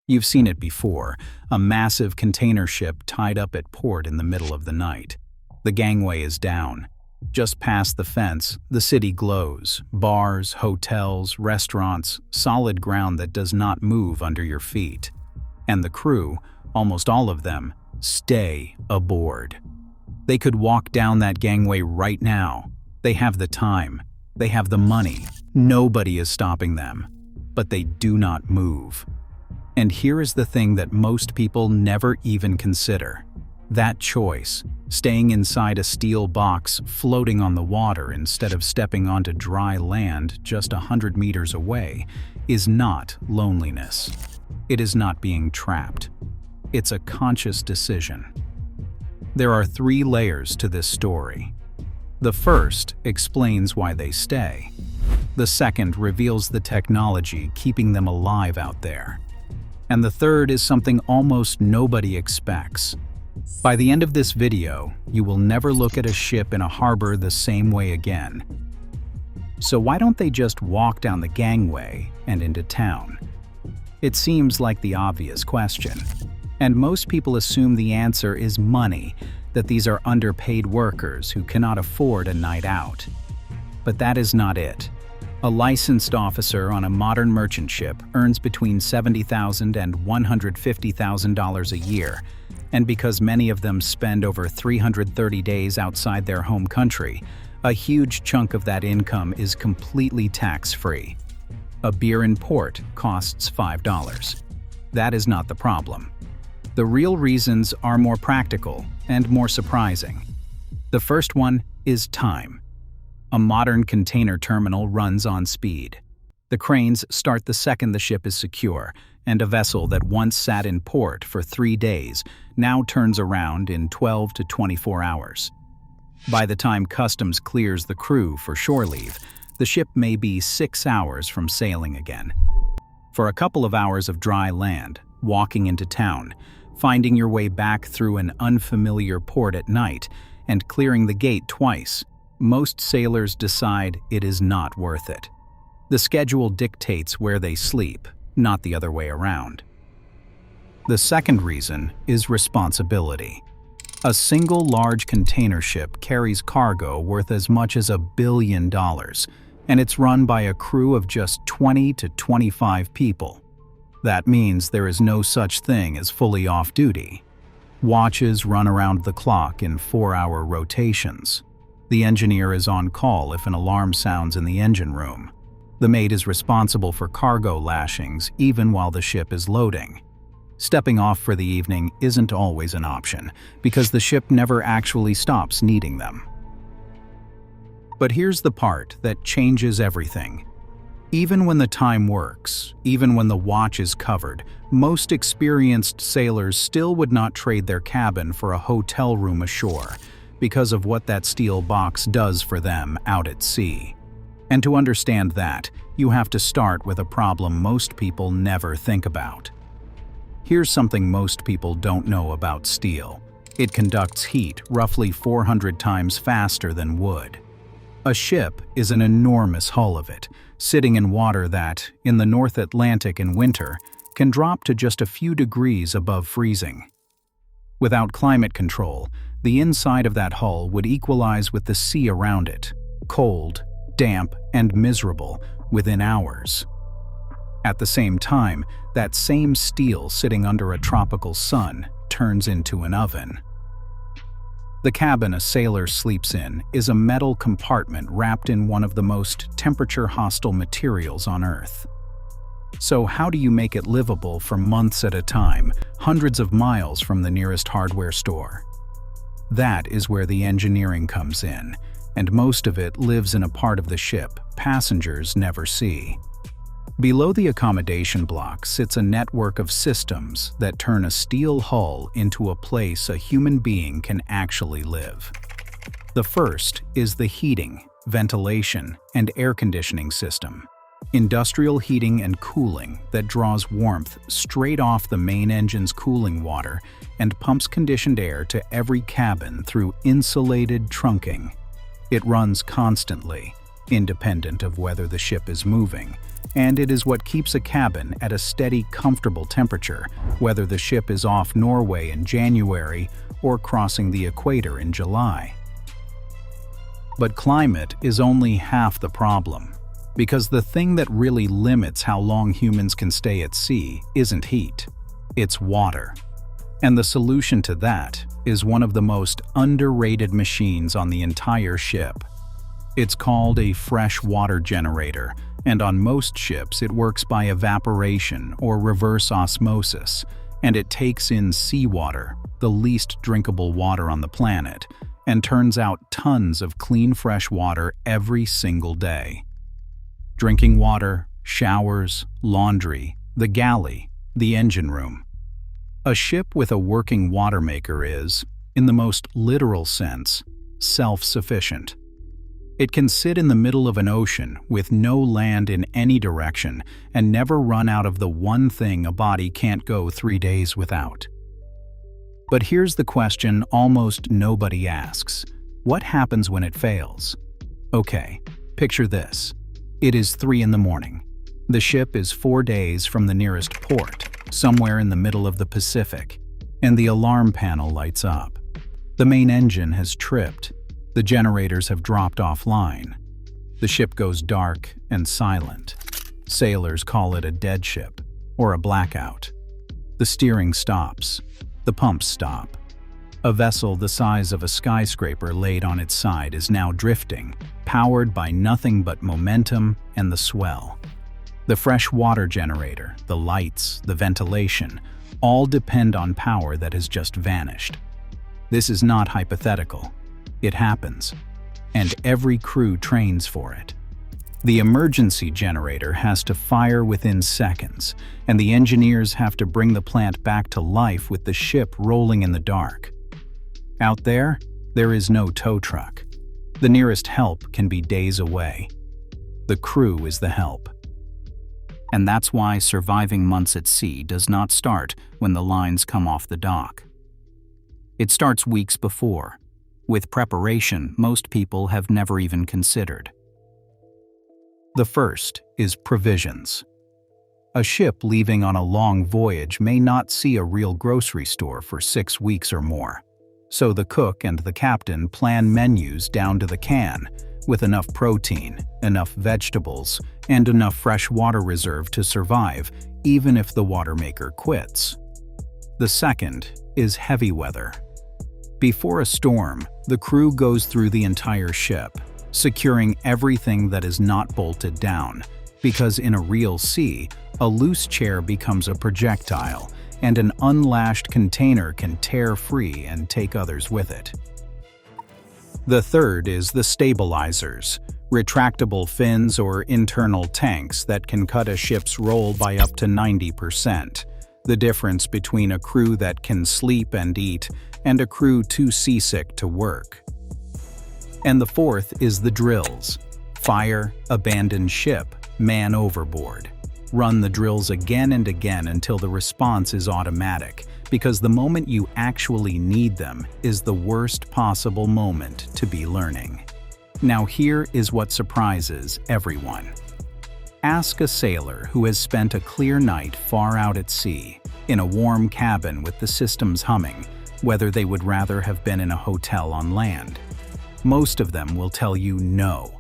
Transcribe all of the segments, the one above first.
You've seen it before, a massive container ship tied up at port in the middle of the night. The gangway is down. Just past the fence, the city glows. Bars, hotels, restaurants, solid ground that does not move under your feet. And the crew, almost all of them, stay aboard. They could walk down that gangway right now. They have the time. They have the money. Nobody is stopping them. But they do not move. And here is the thing that most people never even consider. That choice, staying inside a steel box floating on the water instead of stepping onto dry land just 100 meters away, is not loneliness. It is not being trapped. It's a conscious decision. There are 3 layers to this story. The first explains why they stay. The second reveals the technology keeping them alive out there. And the third is something almost nobody expects. By the end of this video, you will never look at a ship in a harbor the same way again. So why don't they just walk down the gangway and into town? It seems like the obvious question. And most people assume the answer is money, that these are underpaid workers who cannot afford a night out. But that is not it. A licensed officer on a modern merchant ship earns between $70,000 and $150,000 a year, and because many of them spend over 330 days outside their home country, a huge chunk of that income is completely tax-free. A beer in port costs $5. That is not the problem. The real reasons are more practical and more surprising. The first one is time. A modern container terminal runs on speed. The cranes start the second the ship is secure, and a vessel that once sat in port for 3 days now turns around in 12 to 24 hours. By the time customs clears the crew for shore leave, the ship may be 6 hours from sailing again. For a couple of hours of dry land, walking into town, finding your way back through an unfamiliar port at night, and clearing the gate twice, most sailors decide it is not worth it. The schedule dictates where they sleep, not the other way around. The second reason is responsibility. A single large container ship carries cargo worth as much as $1 billion, and it's run by a crew of just 20 to 25 people. That means there is no such thing as fully off-duty. Watches run around the clock in 4-hour rotations. The engineer is on call if an alarm sounds in the engine room. The mate is responsible for cargo lashings even while the ship is loading. Stepping off for the evening isn't always an option because the ship never actually stops needing them. But here's the part that changes everything. Even when the time works, even when the watch is covered, most experienced sailors still would not trade their cabin for a hotel room ashore, because of what that steel box does for them out at sea. And to understand that, you have to start with a problem most people never think about. Here's something most people don't know about steel. It conducts heat roughly 400 times faster than wood. A ship is an enormous hull of it, sitting in water that, in the North Atlantic in winter, can drop to just a few degrees above freezing. Without climate control, the inside of that hull would equalize with the sea around it, cold, damp, and miserable within hours. At the same time, that same steel sitting under a tropical sun turns into an oven. The cabin a sailor sleeps in is a metal compartment wrapped in one of the most temperature-hostile materials on Earth. So how do you make it livable for months at a time, hundreds of miles from the nearest hardware store? That is where the engineering comes in, and most of it lives in a part of the ship passengers never see. Below the accommodation block sits a network of systems that turn a steel hull into a place a human being can actually live. The first is the heating, ventilation, and air conditioning system. Industrial heating and cooling that draws warmth straight off the main engine's cooling water and pumps conditioned air to every cabin through insulated trunking. It runs constantly, independent of whether the ship is moving, and it is what keeps a cabin at a steady, comfortable temperature, whether the ship is off Norway in January or crossing the equator in July. But climate is only half the problem, because the thing that really limits how long humans can stay at sea isn't heat, it's water. And the solution to that is one of the most underrated machines on the entire ship. It's called a fresh water generator, and on most ships it works by evaporation or reverse osmosis, and it takes in seawater, the least drinkable water on the planet, and turns out tons of clean fresh water every single day. Drinking water, showers, laundry, the galley, the engine room. A ship with a working water maker is, in the most literal sense, self-sufficient. It can sit in the middle of an ocean with no land in any direction and never run out of the one thing a body can't go 3 days without. But here's the question almost nobody asks. What happens when it fails? Okay, picture this. It is 3 in the morning. The ship is 4 days from the nearest port, somewhere in the middle of the Pacific, and the alarm panel lights up. The main engine has tripped. The generators have dropped offline. The ship goes dark and silent. Sailors call it a dead ship or a blackout. The steering stops. The pumps stop. A vessel the size of a skyscraper laid on its side is now drifting, powered by nothing but momentum and the swell. The fresh water generator, the lights, the ventilation, all depend on power that has just vanished. This is not hypothetical. It happens, and every crew trains for it. The emergency generator has to fire within seconds, and the engineers have to bring the plant back to life with the ship rolling in the dark. Out there is no tow truck. The nearest help can be days away. The crew is the help. And that's why surviving months at sea does not start when the lines come off the dock. It starts weeks before, with preparation most people have never even considered. The first is provisions. A ship leaving on a long voyage may not see a real grocery store for 6 weeks or more, so the cook and the captain plan menus down to the can, with enough protein, enough vegetables, and enough fresh water reserve to survive, even if the water maker quits. The second is heavy weather. Before a storm, the crew goes through the entire ship, securing everything that is not bolted down, because in a real sea, a loose chair becomes a projectile, and an unlashed container can tear free and take others with it. The third is the stabilizers, retractable fins or internal tanks that can cut a ship's roll by up to 90%, the difference between a crew that can sleep and eat and a crew too seasick to work. And the fourth is the drills. Fire, abandon ship, man overboard. Run the drills again and again until the response is automatic, because the moment you actually need them is the worst possible moment to be learning. Now here is what surprises everyone. Ask a sailor who has spent a clear night far out at sea, in a warm cabin with the systems humming, whether they would rather have been in a hotel on land. Most of them will tell you no,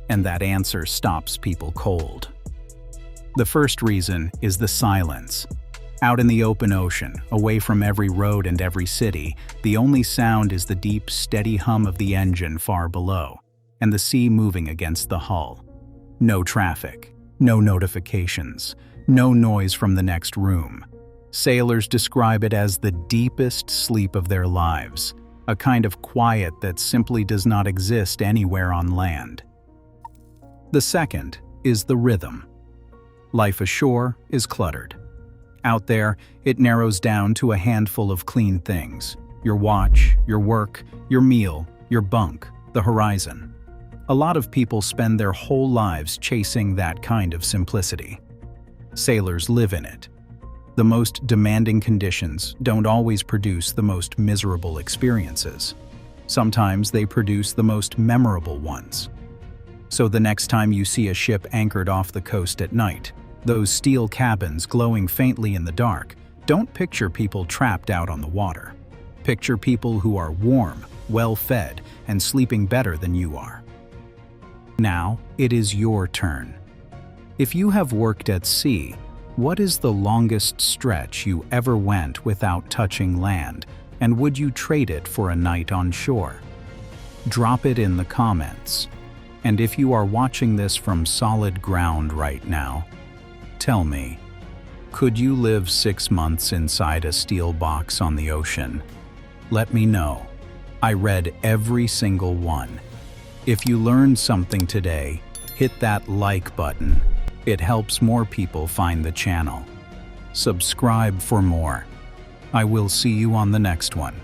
and that answer stops people cold. The first reason is the silence. Out in the open ocean, away from every road and every city, the only sound is the deep, steady hum of the engine far below, and the sea moving against the hull. No traffic, no notifications, no noise from the next room. Sailors describe it as the deepest sleep of their lives, a kind of quiet that simply does not exist anywhere on land. The second is the rhythm. Life ashore is cluttered. Out there, it narrows down to a handful of clean things: your watch, your work, your meal, your bunk, the horizon. A lot of people spend their whole lives chasing that kind of simplicity. Sailors live in it. The most demanding conditions don't always produce the most miserable experiences. Sometimes they produce the most memorable ones. So the next time you see a ship anchored off the coast at night, those steel cabins glowing faintly in the dark, don't picture people trapped out on the water. Picture people who are warm, well-fed, and sleeping better than you are. Now, it is your turn. If you have worked at sea, what is the longest stretch you ever went without touching land, and would you trade it for a night on shore? Drop it in the comments. And if you are watching this from solid ground right now, tell me, could you live 6 months inside a steel box on the ocean? Let me know. I read every single one. If you learned something today, hit that like button. It helps more people find the channel. Subscribe for more. I will see you on the next one.